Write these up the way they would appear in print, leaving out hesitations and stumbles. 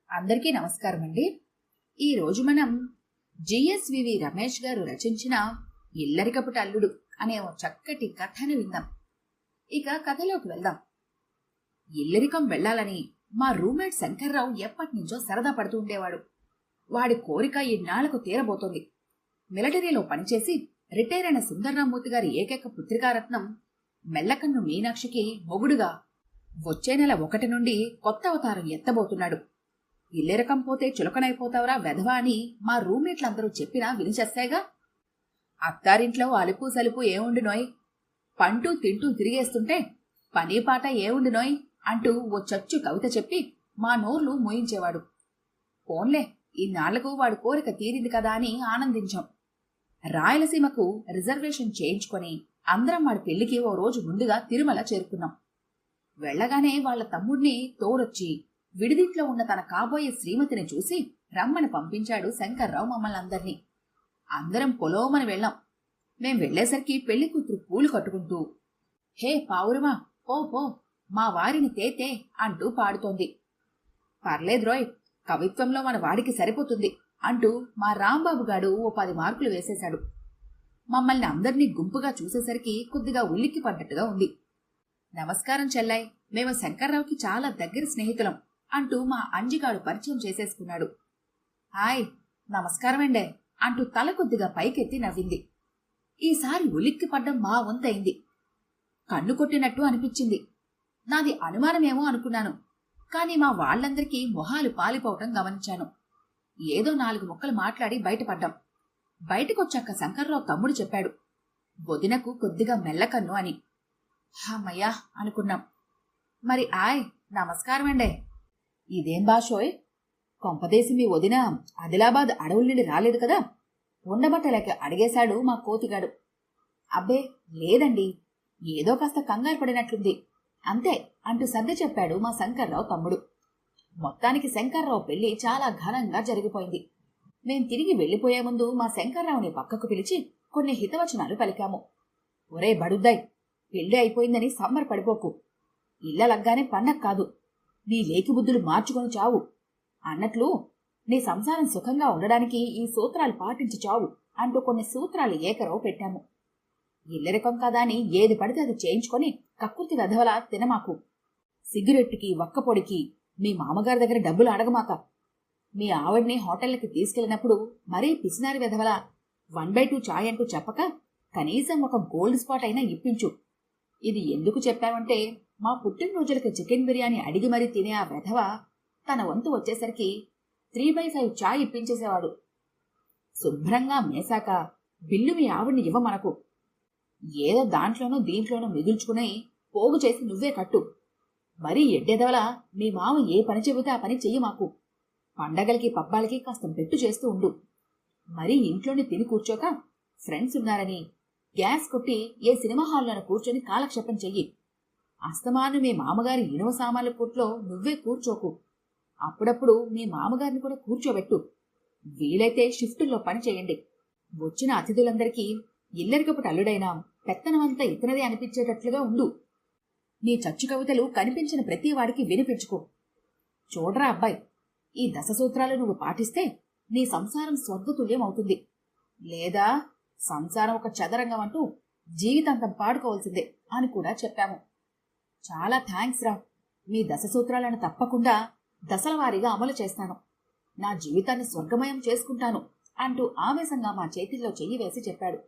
అందరికీ నమస్కారం అండి. ఈరోజు మనం జిఎస్వివి రమేష్ గారు రచించిన ఇల్లరికపుటి అల్లుడు అనే ఓ చక్కటి కథను విందాం. ఇక కథలోకి వెళ్దాం. ఇల్లరికం వెళ్లాలని మా రూమ్మేట్ శంకర్రావు ఎప్పటినుంచో సరదా పడుతూ ఉండేవాడు. వాడి కోరిక ఇన్నాళ్లకు తీరబోతోంది. మిలిటరీలో పనిచేసి రిటైర్ అయిన సుందర్రామూర్తి గారి ఏకైక పుత్రికారత్నం మెల్లకన్ను మీనాక్షికి మొగుడుగా వచ్చే నెల 1 నుండి కొత్త అవతారం ఎత్తబోతున్నాడు. ఇల్లరికం పోతే చులకనైపోతావరా వెధవా అని మా రూమ్మేట్లందరూ చెప్పినా వినిచేస్తాయిగా. అత్తారింట్లో అలుపు సలుపు ఏముండునోయ్, పంటూ తింటూ తిరిగేస్తుంటే పని పాట ఏముండునోయ్ అంటూ ఓ చచ్చు కవిత చెప్పి మా నోర్లు మోయించేవాడు. పోన్లే, ఇన్నాళ్లకు వాడి కోరిక తీరింది కదా అని ఆనందించాం. రాయలసీమకు రిజర్వేషన్ చేయించుకొని అందరం వాడి పెళ్లికి ఓ రోజు ముందుగా తిరుమల చేరుకున్నాం. వెళ్లగానే వాళ్ల తమ్ముడిని తోడొచ్చి విడిదింట్లో ఉన్న తన కాబోయే శ్రీమతిని చూసి రమ్మని పంపించాడు శంకర్రావు మమ్మల్ని అందర్నీ. అందరం పొలోమని వెళ్ళాం. మేం వెళ్లేసరికి పెళ్లి కూతురు పూలు కట్టుకుంటూ హే పావురమా పో పో మా వారిని తేతే అంటూ పాడుతోంది. పర్లేద్రోయ్, కవిత్వంలో మన వాడికి సరిపోతుంది అంటూ మా రాంబాబు గాడు ఓ 10 మార్కులు వేసేశాడు. మమ్మల్ని అందర్నీ గుంపుగా చూసేసరికి కొద్దిగా ఉలిక్కి పడ్డట్టుగా ఉంది. నమస్కారం చెల్లాయ్, మేము శంకర్రావుకి చాలా దగ్గర స్నేహితులం అంటూ మా అంజిగాడు పరిచయం చేసేసుకున్నాడు. హాయ్ నమస్కారమండే అంటూ తల కొద్దిగా పైకెత్తి నవ్వింది. ఈసారి ఉలిక్కి పడ్డం మా వంతైంది. కన్ను కొట్టినట్టు అనిపించింది. నాది అనుమానమేమో అనుకున్నాను, కాని మా వాళ్లందరికీ మొహాలు పాలిపోవటం గమనించాను. ఏదో 4 ముక్కలు మాట్లాడి బయటపడ్డాం. బయటకొచ్చాక శంకర్రావు తమ్ముడు చెప్పాడు, వదినకు కొద్దిగా మెల్లకన్ను అని. హమ్మయ్యా అనుకున్నాం. మరి ఆయ్ నమస్కారమండే. ఇదేం భాషోయ్, కొంపదేసి మీ వదిన ఆదిలాబాద్ అడవుల నుండి రాలేదు కదా? ఉండబట్టలేక అడిగేశాడు మా కోతిగాడు. అబ్బే లేదండి, ఏదో కాస్త కంగారు పడినట్లుంది అంతే అంటూ సర్ది చెప్పాడు మా శంకర్రావు తమ్ముడు. మొత్తానికి శంకర్రావు పెళ్లి చాలా ఘనంగా జరిగిపోయింది. మేం తిరిగి వెళ్లిపోయే ముందు మా శంకర్రావుని పక్కకు పిలిచి కొన్ని హితవచనాలు పలికాము. ఒరే బడుద్దాయ్, పెళ్లి అయిపోయిందని సంబరపడిపోకు. ఇళ్లలగ్గానే పండగ కాదు, నీ లేకి బుద్ధులు మార్చుకొని చావు అన్నట్లు నీ సంసారం సుఖంగా ఉండడానికి ఈ సూత్రాలు పాటించి చావు అంటూ కొన్ని సూత్రాలు ఏకరవు పెట్టాము. ఇల్లరికం కదా అని ఏది పడితే అది చేయించుకొని కక్కుర్తి వెధవలా తినమాకు. సిగరెట్టుకి వక్కపొడికి మీ మామగారి దగ్గర డబ్బులు అడగమాక. మీ ఆవిడ్ని హోటళ్లకి తీసుకెళ్లినప్పుడు మరీ పిసినారి వెధవలా 1/2 చాయ్ అంటూ చెప్పక కనీసం ఒక గోల్డ్ స్పాట్ అయినా ఇప్పించు. ఇది ఎందుకు చెప్పావంటే మా పుట్టినరోజులకి చికెన్ బిర్యానీ అడిగి మరీ తినే ఆ వెధవ తన వంతు వచ్చేసరికి 3/5 చాయ్ ఇప్పించేసేవాడు. శుభ్రంగా మేసాక బిల్లు మీ ఆవిడ్ని ఇవ్వమనకు. ఏదో దాంట్లోనూ దీంట్లోనూ మిగుల్చుకుని పోగు చేసి నువ్వే కట్టు. మరీ ఎడ్డెదవలా మీ మామ ఏ పని చెబితే ఆ పని చెయ్యి మాకు. పండగలకి పబ్బాలకి కాస్త బెట్టు చేస్తూ ఉండు. మరీ ఇంట్లోనే తిని కూర్చోక ఫ్రెండ్స్ ఉన్నారని గ్యాస్ కొట్టి ఏ సినిమా హాల్లోనే కూర్చొని కాలక్షేపం చెయ్యి. అస్తమాను మీ మామగారి ఇనువ సామాన్ల పూట్లో నువ్వే కూర్చోకు. అప్పుడప్పుడు మీ మామగారిని కూడా కూర్చోబెట్టు. వీలైతే షిఫ్టుల్లో పని చేయండి. వచ్చిన అతిథులందరికీ ఇల్లరికపుటి అల్లుడైనా పెత్తనమంతా ఇతనదే అనిపించేటట్లుగా ఉండు. నీ చచ్చు కవితలు కనిపించిన ప్రతి వాడికి వినిపించుకో. చూడరా అబ్బాయి, ఈ 10 సూత్రాలు నువ్వు పాటిస్తే నీ సంసారం స్వర్గతుల్యం అవుతుంది. లేదా సంసారం ఒక చదరంగం అంటూ జీవితాంతం పాడుకోవాల్సిందే అని కూడా చెప్పాము. చాలా థ్యాంక్స్ రా, మీ 10 సూత్రాలను తప్పకుండా దశలవారీగా అమలు చేస్తాను. నా జీవితాన్ని స్వర్గమయం చేసుకుంటాను అంటూ ఆవేశంగా మా చేతిల్లో చెయ్యి వేసి చెప్పాడు.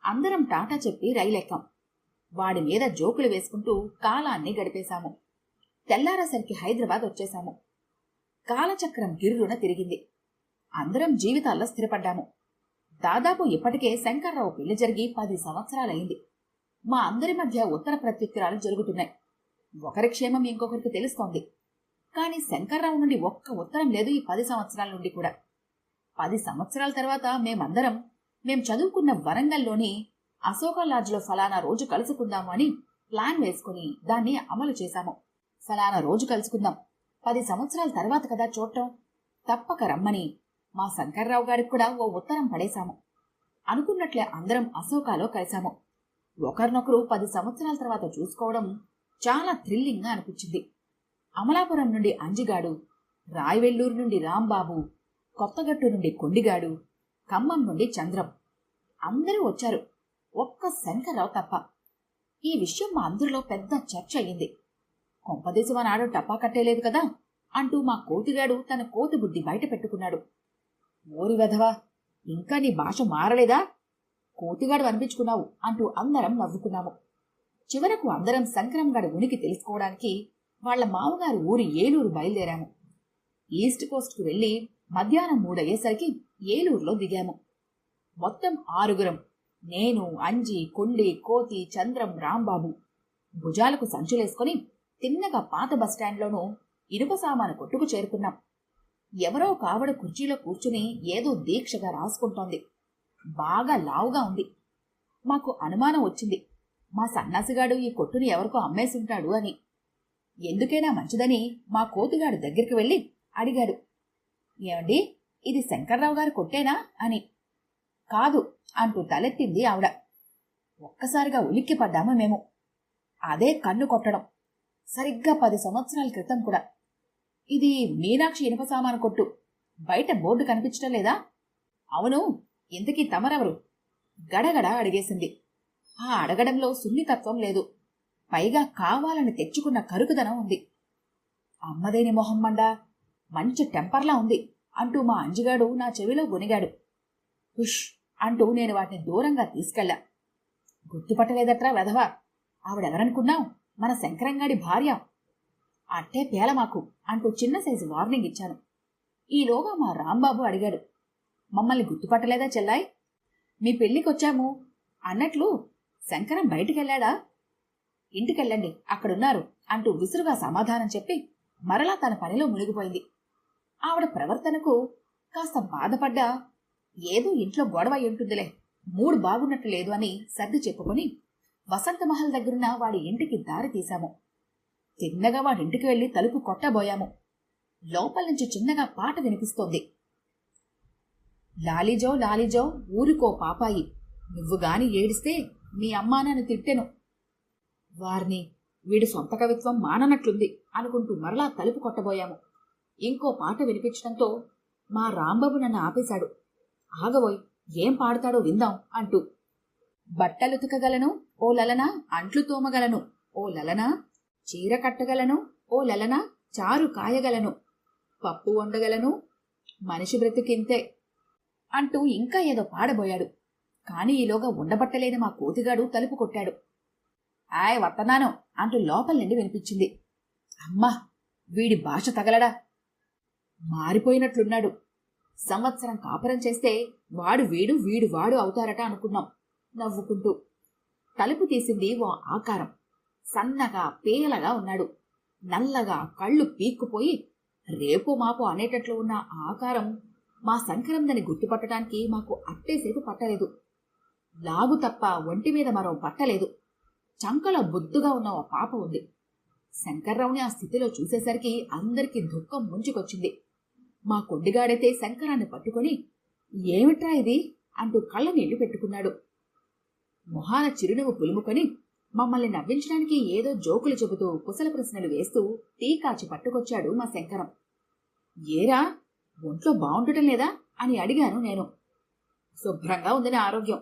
అందరం టాటా చెప్పి రైలెక్కాం. వాడి మీద జోకులు వేసుకుంటూ కాలాన్ని గడిపేశాము. తెల్లారేసరికి హైదరాబాద్ వచ్చేశాము. కాలచక్రం గిర్రున తిరిగింది. అందరం జీవితాల్లో స్థిరపడ్డాము. దాదాపు ఇప్పటికే శంకర్రావు పెళ్లి జరిగి 10 సంవత్సరాలైంది. మా అందరి మధ్య ఉత్తర ప్రత్యుత్తరాలు జరుగుతున్నాయి. ఒకరి క్షేమం ఇంకొకరికి తెలుస్తోంది. కాని శంకర్రావు నుండి ఒక్క ఉత్తరం లేదు ఈ 10 సంవత్సరాల నుండి కూడా. 10 సంవత్సరాల తర్వాత మేం చదువుకున్న వరంగల్లోని అశోక లాడ్జ్లో ఫలానా రోజు కలుసుకుందాము అని ప్లాన్ వేసుకుని దాన్ని అమలు చేశాము. ఫలానా రోజు కలుసుకుందాం, 10 సంవత్సరాల తర్వాత కదా చూడటం, తప్పక రమ్మని మా శంకర్రావు గారికి కూడా ఓ ఉత్తరం పడేశాము. అనుకున్నట్లే అందరం అశోకాలో కలిశాము. ఒకరినొకరు 10 సంవత్సరాల తర్వాత చూసుకోవడం చాలా థ్రిల్లింగ్గా అనిపించింది. అమలాపురం నుండి అంజిగాడు రాయవెల్లూరు నుండి రాంబాబు, కొత్తగట్టు నుండి కొండిగాడు, ఖమ్మం నుండి చంద్రం అందరూ వచ్చారు, ఒక్క శంకర్రావు తప్ప. ఈ విషయం మా అందరిలో పెద్ద చర్చ అయ్యింది. కొంపదేశం నాడు టపా కట్టేలేదు కదా అంటూ మా కోతిగాడు తన కోతి బుద్ధి బయట పెట్టుకున్నాడు. ఓరి వెధవా, ఇంకా నీ భాష మారలేదా? కోతిగాడు అనిపించుకున్నావు అంటూ అందరం నవ్వుకున్నాము. చివరకు అందరం శంకరంగాడి ఉనికి తెలుసుకోవడానికి వాళ్ల మామగారు ఊరి ఏలూరు బయలుదేరాము. ఈస్ట్ కోస్ట్కు వెళ్లి మధ్యాహ్నం 3 అయ్యేసరికి ఏలూరులో దిగాము. మొత్తం 6గురం, నేను, అంజి, కొండి, కోతి, చంద్రం, రాంబాబు. భుజాలకు సంచులేసుకుని తిన్నగా పాత బస్టాండ్లోనూ ఇనుప సామాను కొట్టుకు చేరుకున్నాం. ఎవరో కావడ కుర్చీలో కూర్చుని ఏదో దీక్షగా రాసుకుంటోంది. బాగా లావుగా ఉంది. మాకు అనుమానం వచ్చింది, మా సన్నాసిగాడు ఈ కొట్టుని ఎవరికో అమ్మేసుంటాడు అని. ఎందుకైనా మంచిదని మా కోతిగాడు దగ్గరికి వెళ్ళి అడిగాడు, ఏమండి, ఇది శంకర్రావు గారు కొట్టేనా అని. కాదు అంటూ తలెత్తింది ఆవిడ. ఒక్కసారిగా ఉలిక్కి పడ్డాము మేము. అదే కన్ను కొట్టడం. సరిగ్గా 10 సంవత్సరాల క్రితం కూడా. ఇది మీనాక్షి ఇనుప సామాను కొట్టు, బయట బోర్డు కనిపించటం లేదా? అవును, ఇంతకీ తమరెవరు? గడగడ అడిగేసింది. ఆ అడగడంలో సున్నితత్వం లేదు, పైగా కావాలని తెచ్చుకున్న కరుకుదనం ఉంది. అమ్మదేని మొహం మండా, మంచి టెంపర్లా ఉంది అంటూ మా అంజిగాడు నా చెవిలో గొనిగాడు. హుష్ అంటూ నేను వాటిని దూరంగా తీసుకెళ్లా. గుర్తుపట్టలేదట్రా వెధవా, ఆవిడెవరనుకున్నావు? మన శంకరంగాడి భార్య. అట్టే పేల మాకు అంటూ చిన్న సైజు వార్నింగ్ ఇచ్చాను. ఈలోగా మా రాంబాబు అడిగాడు, మమ్మల్ని గుర్తుపట్టలేదా చెల్లాయ్? మీ పెళ్లికొచ్చాము అన్నట్లు శంకరం బయటికెళ్లాడా? ఇంటికెళ్ళండి, అక్కడున్నారు అంటూ విసురుగా సమాధానం చెప్పి మరలా తన పనిలో మునిగిపోయింది. ఆవిడ ప్రవర్తనకు కాస్త బాధపడ్డా, ఏదో ఇంట్లో గొడవ ఉంటుందిలే, మూడు బాగున్నట్టు లేదు అని సర్ది చెప్పుకొని వసంతమహల్ దగ్గరున్న వాడి ఇంటికి దారి తీశాము. తిన్నగా వాడింటికి వెళ్లి తలుపు కొట్టబోయాము. లోపల నుంచి చిన్నగా పాట వినిపిస్తోంది. లాలిజో లాలిజో ఊరుకో పాపాయి, నువ్వుగాని ఏడిస్తే మీ అమ్మా నన్ను తిట్టెను. వారిని, వీడి సొంత కవిత్వం మాననట్లుంది అనుకుంటూ మరలా తలుపు కొట్టబోయాము. ఇంకో పాట వినిపించడంతో మా రాంబాబు నన్ను ఆపేశాడు. ఆగబోయ్, ఏం పాడతాడో విందాం అంటూ. బట్టలుతకగలను ఓ లలనా, అంట్లు తోమగలను ఓ లలనా, చీర కట్టగలను ఓ లలనా, చారు కాయగలను, పప్పు వండగలను, మనిషి బ్రతికింతే అంటూ ఇంకా ఏదో పాడబోయాడు. కాని ఈలోగా ఉండబట్టలేని మా కోతిగాడు తలుపు కొట్టాడు. ఆయ్ వత్తనాను అంటూ లోపల నుండి వినిపించింది. అమ్మా, వీడి భాష తగలడా, మారిపోయినట్లున్నాడు. సంవత్సరం కాపురం చేస్తే వాడు వీడు వీడు వాడు అవుతారట అనుకున్నాం నవ్వుకుంటూ. తలుపు తీసింది ఓ ఆకారం. సన్నగా పేలగా ఉన్నాడు. నల్లగా కళ్ళు పీక్కుపోయి రేపో మాపో అనేటట్లు ఉన్న ఆకారం మా శంకరందని గుర్తుపట్టడానికి మాకు అట్టేసేపు పట్టలేదు. లాగు తప్ప ఒంటి మీద మరో పట్టలేదు. చంకలో బొద్దుగా ఉన్న ఓ పాప ఉంది. శంకర్రావుని ఆ స్థితిలో చూసేసరికి అందరికీ దుఃఖం ముంచుకొచ్చింది. మా కొండిగాడైతే శంకరాన్ని పట్టుకొని, ఏమిట్రా ఇది అంటూ కళ్ళ నీళ్లు పెట్టుకున్నాడు. మొహాన చిరునవ్వు పులుముకొని మమ్మల్ని నవ్వించడానికి ఏదో జోకులు చెబుతూ కుశల ప్రశ్నలు వేస్తూ టీ కాచి పట్టుకొచ్చాడు మా శంకరం. ఏరా, ఒంట్లో బాగుండటం లేదా అని అడిగాను నేను. శుభ్రంగా ఉంది నా ఆరోగ్యం,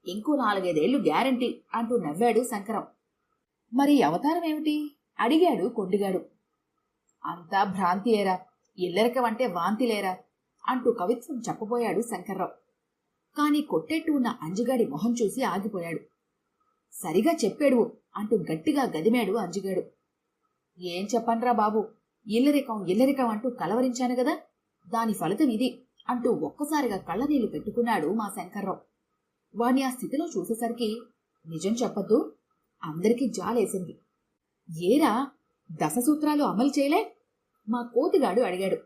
ఇంకో 4-5 ఏళ్లు గ్యారంటీ అంటూ నవ్వాడు శంకరం. మరి అవతారం ఏమిటి అడిగాడు కొండిగాడు. అంతా భ్రాంతియేరా, ఇల్లరికమంటే వాంతిలేరా అంటూ కవిత్వం చెప్పబోయాడు శంకర్రావు. కాని కొట్టేట్టు ఉన్న అంజిగాడి మొహం చూసి ఆగిపోయాడు. సరిగా చెప్పాడు అంటూ గట్టిగా గదిమాడు అంజిగాడు. ఏం చెప్పండ్రా బాబు, ఇల్లరికం ఇల్లరికం అంటూ కలవరించాను గదా, దాని ఫలితం ఇది అంటూ ఒక్కసారిగా కళ్ళనీళ్లు పెట్టుకున్నాడు మా శంకర్రావు. వాణ్ణి ఆ స్థితిలో చూసేసరికి నిజం చెప్పద్దు, అందరికీ జాలేసింది. ఏరా, దశసూత్రాలు అమలు చేయలే మా కోతిగాడు అడిగాడు.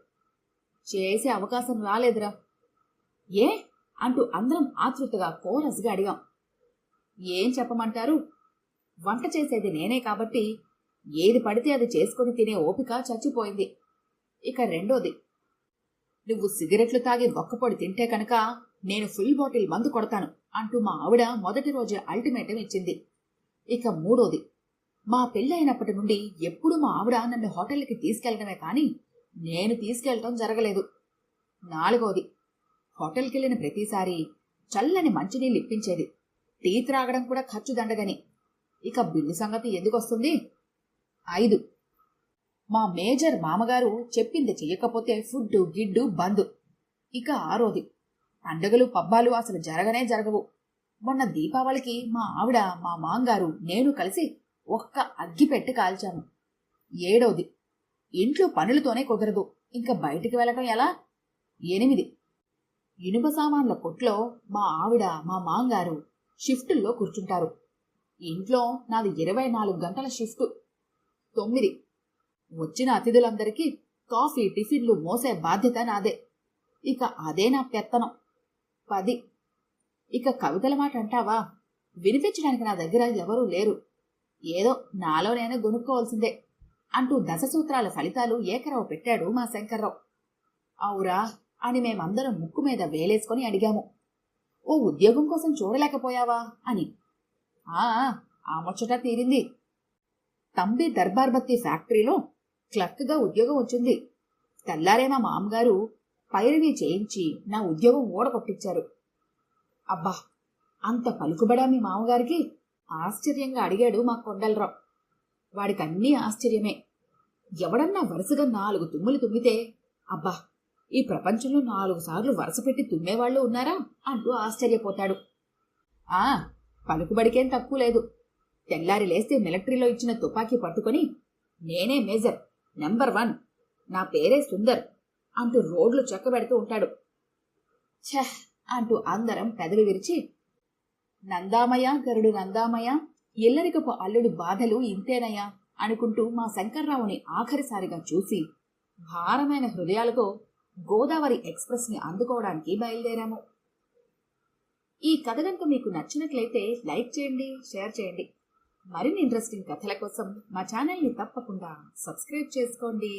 చేసే అవకాశం రాలేదురా. ఏ అంటూ అందరం ఆతృతగా కోరస్గా అడిగాం. ఏం చెప్పమంటారు, వంట చేసేది నేనే కాబట్టి ఏది పడితే అది చేసుకుని తినే ఓపిక చచ్చిపోయింది. ఇక రెండోది, నువ్వు సిగరెట్లు తాగి ఒక్కపొడి తింటే కనుక నేను ఫుల్ బాటిల్ మందు కొడతాను అంటూ మా ఆవిడ మొదటి రోజే అల్టిమేటం ఇచ్చింది. ఇక మూడోది, మా పెళ్ళైనప్పటి నుండి ఎప్పుడు మా ఆవిడ నన్ను హోటల్కి తీసుకెళ్లడమే కాని నేను తీసుకెళ్ళటం జరగలేదు. 4వది, హోటల్కి వెళ్ళిన ప్రతిసారి చల్లని మంచినీళ్ళు ఇప్పించేది. టీ త్రాగడం కూడా ఖర్చు దండగని. ఇక బిల్లు సంగతి ఎందుకొస్తుంది? 5, మా మేజర్ మామగారు చెప్పింది చెయ్యకపోతే ఫుడ్డు గిడ్డు బంద్. ఇక 6వది, పండుగలు పబ్బాలు అసలు జరగనే జరగవు. మొన్న దీపావళికి మా ఆవిడ, మా మాంగారు, నేను కలిసి ఒక్క అగ్గి పెట్టి కాల్చాము. 7వది, ఇంట్లో పనులతోనే కుదరదు, ఇంకా బయటికి వెళ్ళటం ఎలా? 8, ఇనుప సామాన్ల కొట్లో మా ఆవిడ, మా మాంగారు షిఫ్టుల్లో కూర్చుంటారు. ఇంట్లో నాది 24 గంటల షిఫ్టు. 9, వచ్చిన అతిథులందరికీ కాఫీ టిఫిన్లు మోసే బాధ్యత నాదే. ఇక అదే నా పెత్తనం. 10, ఇక కవితల మాట అంటావా, వినిపించడానికి నా దగ్గర ఎవరూ లేరు. ఏదో నాలో నేను గొనుక్కోవాల్సిందే అంటూ 10 సూత్రాల ఫలితాలు ఏకరావు పెట్టాడు మా శంకర్రావు. అవురా అని మేమందరం ముక్కు మీద వేలేసుకొని అడిగాము. ఓ ఉద్యోగం కోసం చూడలేకపోయావా అని. ఆ ముచ్చట తీరింది. తంబి దర్బార్ బత్తి ఫ్యాక్టరీలో క్లర్క్గా ఉద్యోగం వచ్చింది. తెల్లారే మా మామగారు పైరవీ చేయించి నా ఉద్యోగం ఊడగొట్టించారు. అబ్బా, అంత పలుకుబడా మీ మామగారికి? ఆశ్చర్యంగా అడిగాడు మా కొండలరావు. వాడికన్నీ ఆశ్చర్యమే. ఎవడన్నా వరుసగా 4 తుమ్ములు తుమ్మితే, అబ్బా, ఈ ప్రపంచంలో 4 సార్లు వరుస పెట్టి తుమ్మేవాళ్లు ఉన్నారా అంటూ ఆశ్చర్యపోతాడు. పలుకుబడికేం తక్కువ లేదు. తెల్లారి లేస్తే మిలిటరీలో ఇచ్చిన తుపాకీ పట్టుకొని, నేనే మేజర్, నెంబర్ 1, నా పేరే సుందర్ అంటూ రోడ్లు చెక్కబెడుతూ ఉంటాడు. ఛహ్ అంటూ అందరం పెదవి విరిచి, నందామయ్య గరుడు నందామయ్య, ఇల్లరికపు అల్లుడు బాధలు ఇంతేనయ్యా అనుకుంటూ మా శంకర్రావుని ఆఖరిసారిగా చూసి భారమైన హృదయాలతో గోదావరి ఎక్స్ప్రెస్ ని అందుకోవడానికి బయలుదేరాము. ఈ కథ కనుక మీకు నచ్చినట్లయితే లైక్ చేయండి, షేర్ చేయండి. మరిన్ని ఇంట్రెస్టింగ్ కథల కోసం మా ఛానల్ని తప్పకుండా సబ్స్క్రైబ్ చేసుకోండి.